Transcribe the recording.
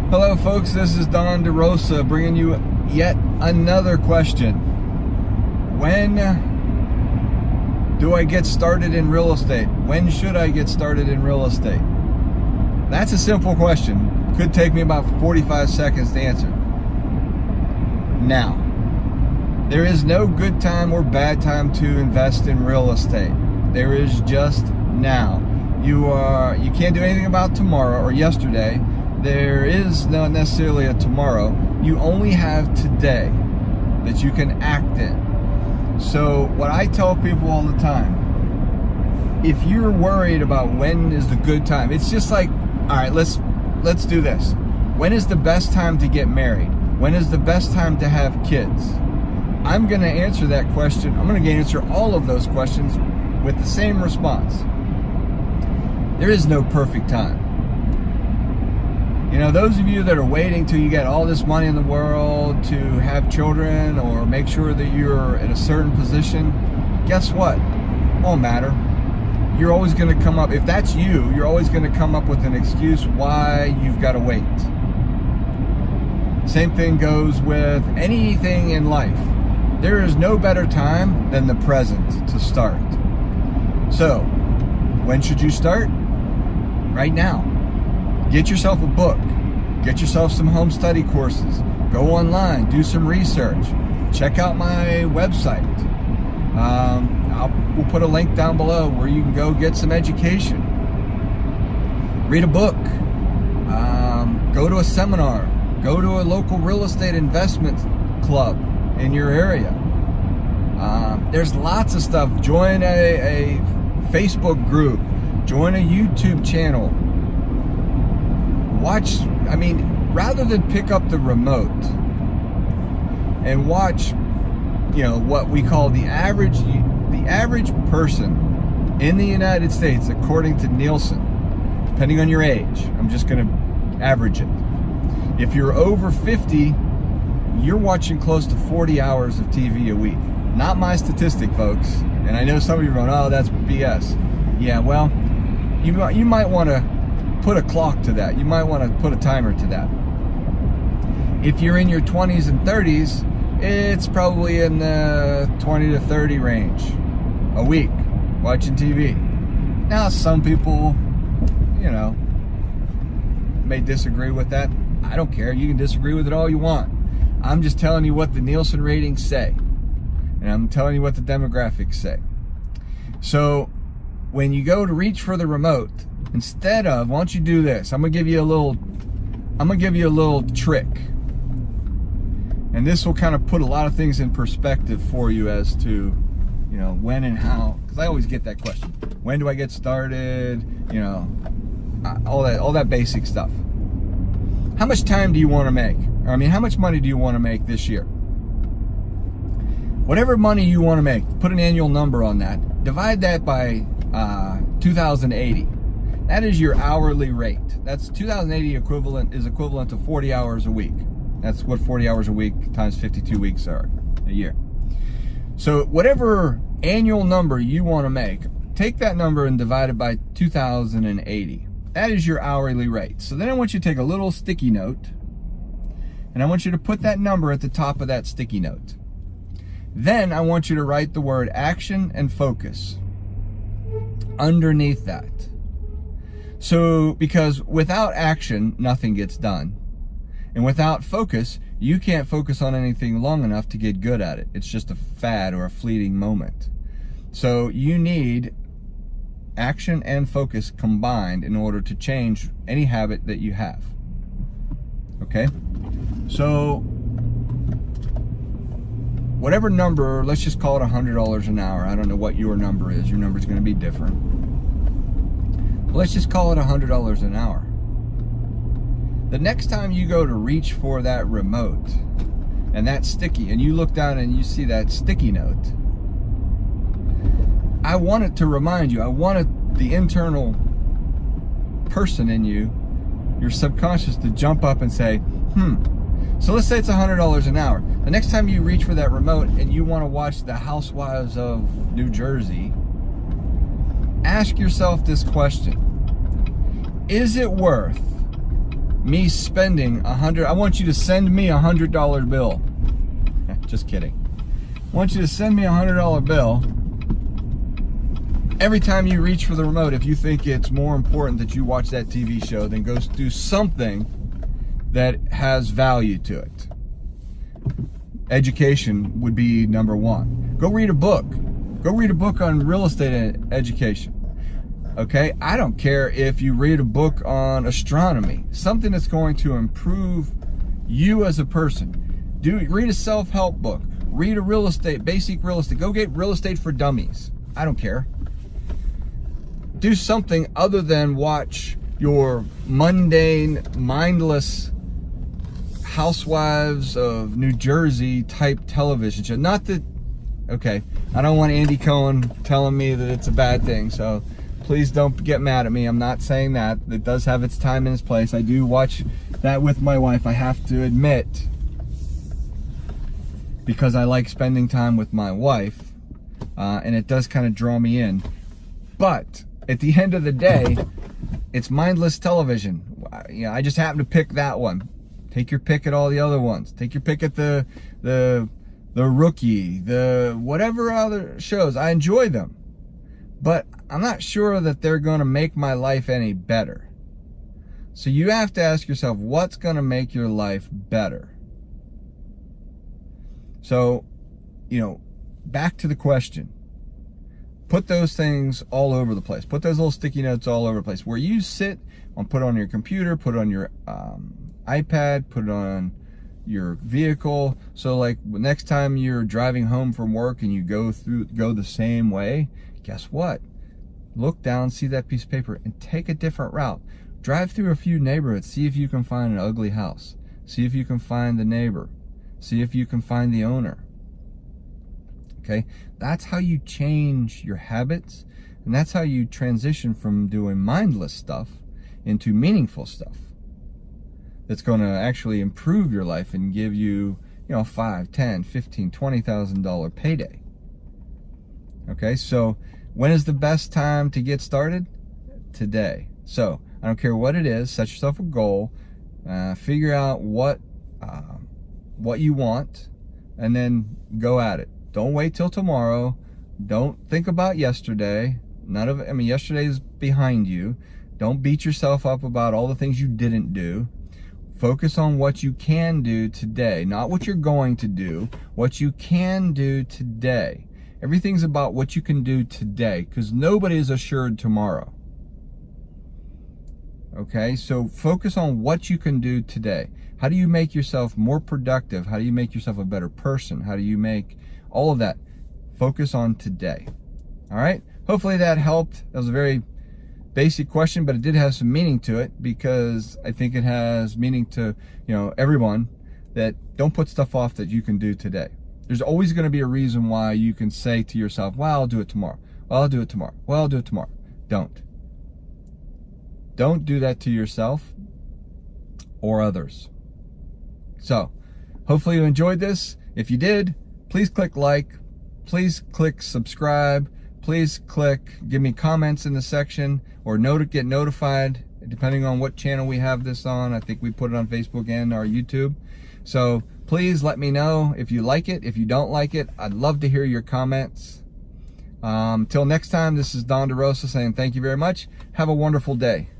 Hello folks, this is Don DeRosa bringing you yet another question. When do I get started in real estate? When should I get started in real estate? That's a simple question. Could take me about 45 seconds to answer. Now, there is no good time or bad time to invest in real estate. There is just now. You can't do anything about tomorrow or yesterday. There is not necessarily a tomorrow. You only have today that you can act in. So what I tell people all the time, if you're worried about when is the good time, it's just like, all right, let's do this. When is the best time to get married? When is the best time to have kids? I'm going to answer that question. I'm going to answer all of those questions with the same response. There is no perfect time. You know, those of you that are waiting till you get all this money in the world to have children or make sure that you're in a certain position, guess what? It won't matter. You're always going to come up, if that's you, you're always going to come up with an excuse why you've got to wait. Same thing goes with anything in life. There is no better time than the present to start. So, when should you start? Right now. Get yourself a book. Get yourself some home study courses. Go online, do some research. Check out my website. We'll put a link down below where you can go get some education. Read a book. Go to a seminar. Go to a local real estate investment club in your area. There's lots of stuff. Join a Facebook group. Join a YouTube channel. Watch, rather than pick up the remote and watch, what we call the average person in the United States, according to Nielsen, depending on your age, I'm just going to average it. If you're over 50, you're watching close to 40 hours of TV a week. Not my statistic, folks. And I know some of you are going, oh, that's BS. Yeah, well, you might want to put a clock to that. You might want to put a timer to that. If you're in your 20s and 30s, it's probably in the 20 to 30 range a week watching TV. Now, some people, may disagree with that. I don't care. You can disagree with it all you want. I'm just telling you what the Nielsen ratings say. And I'm telling you what the demographics say. So, when you go to reach for the remote, instead of, why don't you do this? I'm gonna give you a little trick. And this will kind of put a lot of things in perspective for you as to, when and how. Because I always get that question. When do I get started? All that basic stuff. How much time do you want to make? How much money do you want to make this year? Whatever money you want to make, put an annual number on that. Divide that by 2,080. That is your hourly rate. That's 2,080 is equivalent to 40 hours a week. That's what 40 hours a week times 52 weeks are a year. So whatever annual number you want to make, take that number and divide it by 2,080. That is your hourly rate. So then I want you to take a little sticky note, and I want you to put that number at the top of that sticky note. Then I want you to write the word action and focus underneath that. So, because without action, nothing gets done. And without focus, you can't focus on anything long enough to get good at it. It's just a fad or a fleeting moment. So you need action and focus combined in order to change any habit that you have. Okay? So, whatever number, let's just call it $100 an hour. I don't know what your number is. Your number is going to be different. Let's just call it $100 an hour. The next time you go to reach for that remote and that sticky, and you look down and you see that sticky note, I want it to remind you, I want the internal person in you, your subconscious, to jump up and say, so let's say it's $100 an hour. The next time you reach for that remote and you want to watch the Housewives of New Jersey, ask yourself this question. Is it worth me spending I want you to send me $100 bill. Just kidding. I want you to send me $100 bill every time you reach for the remote if you think it's more important that you watch that TV show than go do something that has value to it. Education would be number one. Go read a book. Go read a book on real estate education. Okay? I don't care if you read a book on astronomy, something that's going to improve you as a person. Read a self-help book. Read a basic real estate. Go get Real Estate for Dummies. I don't care. Do something other than watch your mundane, mindless Housewives of New Jersey type television show. Not that, okay, I don't want Andy Cohen telling me that it's a bad thing, so please don't get mad at me. I'm not saying that. It does have its time and its place. I do watch that with my wife, I have to admit, because I like spending time with my wife, and it does kind of draw me in. But at the end of the day, it's mindless television. I just happen to pick that one. Take your pick at all the other ones. Take your pick at the Rookie, the whatever other shows. I enjoy them, but I'm not sure that they're going to make my life any better. So you have to ask yourself, what's going to make your life better? So, back to the question. Put those things all over the place. Put those little sticky notes all over the place. Where you sit, put it on your computer, put it on your iPad, put it on your vehicle. So like next time you're driving home from work and you go the same way, guess what? Look down, see that piece of paper, and take a different route. Drive through a few neighborhoods. See if you can find an ugly house. See if you can find the neighbor. See if you can find the owner. Okay? That's how you change your habits, and that's how you transition from doing mindless stuff into meaningful stuff that's going to actually improve your life and give you, $5, $10, $15, $20,000 payday. Okay? So when is the best time to get started? Today. So I don't care what it is, set yourself a goal, figure out what you want, and then go at it. Don't wait till tomorrow. Don't think about yesterday. Yesterday is behind you. Don't beat yourself up about all the things you didn't do. Focus on what you can do today, not what you're going to do, what you can do today. Everything's about what you can do today, because nobody is assured tomorrow. Okay, so focus on what you can do today. How do you make yourself more productive? How do you make yourself a better person? How do you make all of that? Focus on today. All right, hopefully that helped. That was a very basic question, but it did have some meaning to it, because I think it has meaning to everyone, that don't put stuff off that you can do today. There's always going to be a reason why you can say to yourself, well, I'll do it tomorrow. Well, I'll do it tomorrow. Well, I'll do it tomorrow. Don't do that to yourself or others. So hopefully you enjoyed this. If you did, please click like, please click subscribe, please give me comments in the section, or get notified depending on what channel we have this on. I think we put it on Facebook and our YouTube. So please let me know if you like it. If you don't like it, I'd love to hear your comments. Till next time, this is Don DeRosa saying thank you very much. Have a wonderful day.